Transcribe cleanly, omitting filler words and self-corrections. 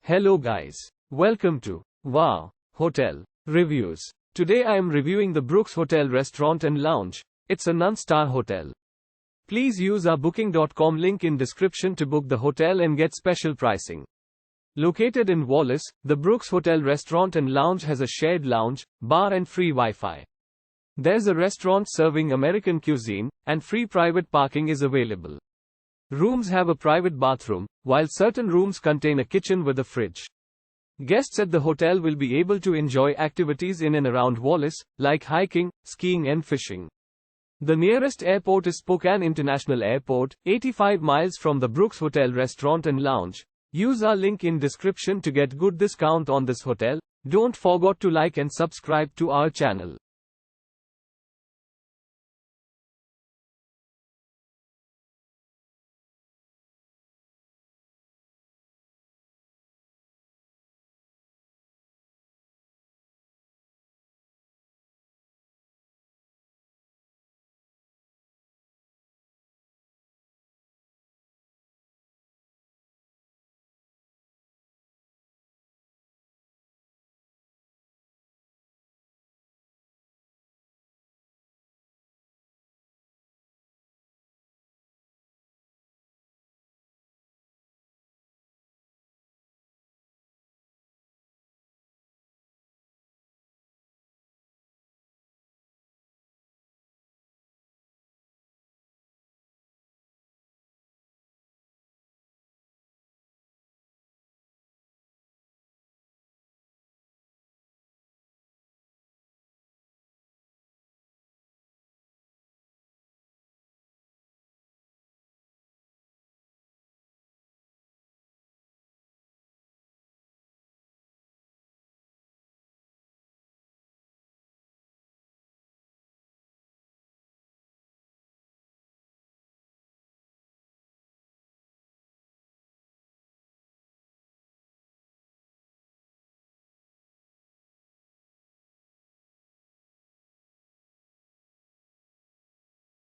Hello guys. Welcome to Wow Hotel Reviews. Today I am reviewing the Brooks Hotel Restaurant and Lounge. It's a non-star hotel. Please use our booking.com link in description to book the hotel and get special pricing. Located in Wallace, the Brooks Hotel Restaurant and Lounge has a shared lounge, bar and free Wi-Fi. There's a restaurant serving American cuisine, and free private parking is available. Rooms have a private bathroom, while certain rooms contain a kitchen with a fridge. Guests at the hotel will be able to enjoy activities in and around Wallace, like hiking, skiing and fishing. The nearest airport is Spokane International Airport, 85 miles from the Brooks Hotel Restaurant and Lounge. Use our link in description to get good discount on this hotel. Don't forget to like and subscribe to our channel.